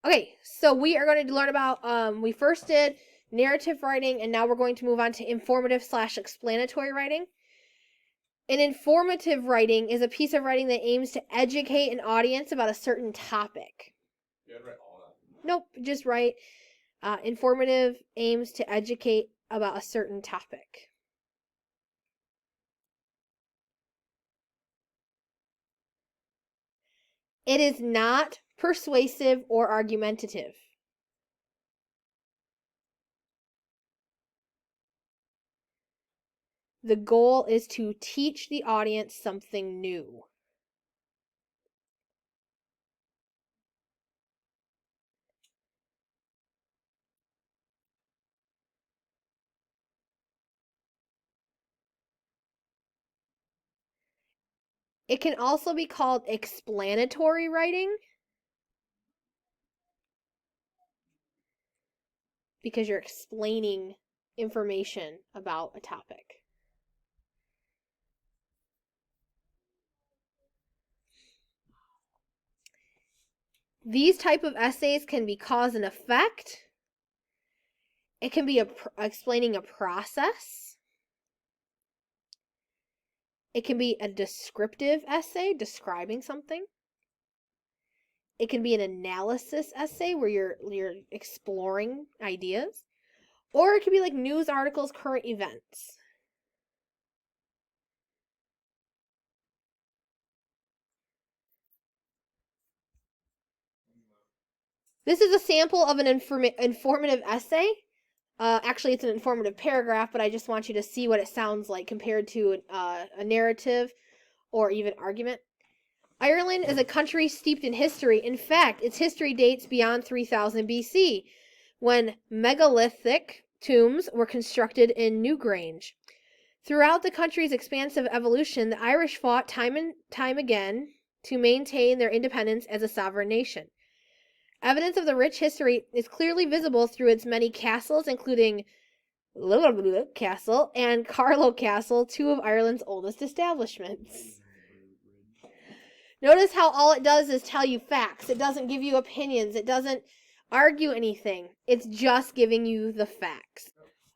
Okay, so we are going to learn about, we first did narrative writing, and now we're going to move on to informative/explanatory writing. An informative writing is a piece of writing that aims to educate an audience about a certain topic. You gotta write all that. Nope, just write informative aims to educate about a certain topic. It is not persuasive or argumentative. The goal is to teach the audience something new. It can also be called explanatory writing because you're explaining information about a topic. These type of essays can be cause and effect. It can be explaining a process. It can be a descriptive essay describing something. It can be an analysis essay where you're exploring ideas. Or it could be like news articles, current events. This is a sample of an informative essay. Actually, it's an informative paragraph, but I just want you to see what it sounds like compared to a narrative or even argument. Ireland is a country steeped in history. In fact, its history dates beyond 3000 BC, when megalithic tombs were constructed in Newgrange. Throughout the country's expansive evolution, the Irish fought time and time again to maintain their independence as a sovereign nation. Evidence of the rich history is clearly visible through its many castles, including Castle and Carlow Castle, two of Ireland's oldest establishments. Notice how all it does is tell you facts. It doesn't give you opinions. It doesn't argue anything. It's just giving you the facts.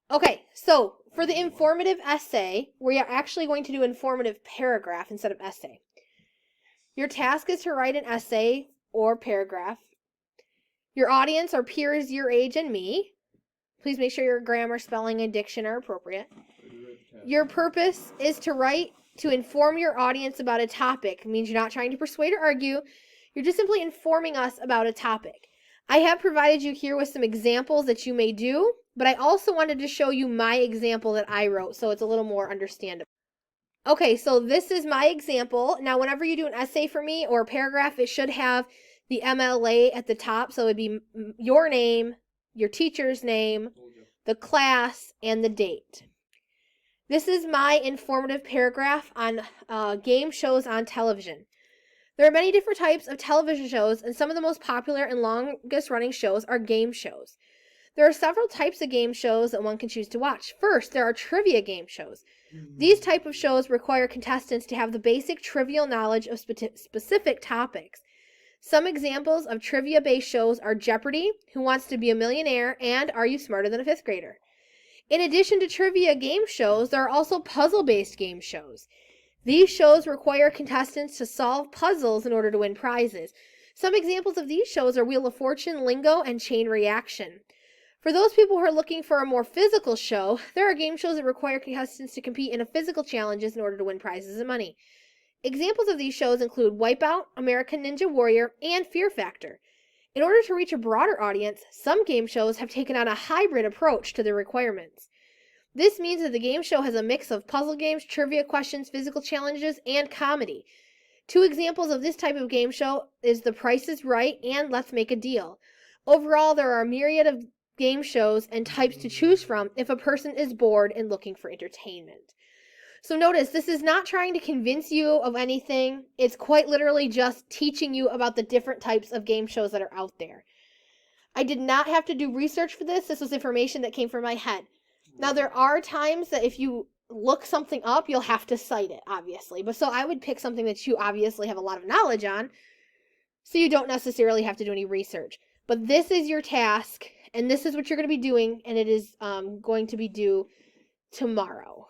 Okay, so for the informative essay, we are actually going to do informative paragraph instead of essay. Your task is to write an essay or paragraph. Your audience are peers your age and me. Please make sure your grammar, spelling, and diction are appropriate. Your purpose is to write to inform your audience about a topic. It means you're not trying to persuade or argue. You're just simply informing us about a topic. I have provided you here with some examples that you may do, but I also wanted to show you my example that I wrote, so it's a little more understandable. Okay, so this is my example. Now, whenever you do an essay for me or a paragraph, it should have the MLA at the top, so it'd be your name, your teacher's name, the class, and the date. This is my informative paragraph on game shows on television. There are many different types of television shows, and some of the most popular and longest running shows are game shows. There are several types of game shows that one can choose to watch. First, there are trivia game shows. These type of shows require contestants to have the basic trivial knowledge of specific topics. Some examples of trivia-based shows are Jeopardy!, Who Wants to Be a Millionaire, and Are You Smarter Than a Fifth Grader? In addition to trivia game shows, there are also puzzle-based game shows. These shows require contestants to solve puzzles in order to win prizes. Some examples of these shows are Wheel of Fortune, Lingo, and Chain Reaction. For those people who are looking for a more physical show, there are game shows that require contestants to compete in physical challenges in order to win prizes and money. Examples of these shows include Wipeout, American Ninja Warrior, and Fear Factor. In order to reach a broader audience, some game shows have taken on a hybrid approach to their requirements. This means that the game show has a mix of puzzle games, trivia questions, physical challenges, and comedy. Two examples of this type of game show is The Price is Right and Let's Make a Deal. Overall, there are a myriad of game shows and types to choose from if a person is bored and looking for entertainment. So notice, this is not trying to convince you of anything. It's quite literally just teaching you about the different types of game shows that are out there. I did not have to do research for this. This was information that came from my head. Now, there are times that if you look something up, you'll have to cite it, obviously. But so I would pick something that you obviously have a lot of knowledge on, so you don't necessarily have to do any research. But this is your task, and this is what you're going to be doing, and it is going to be due tomorrow.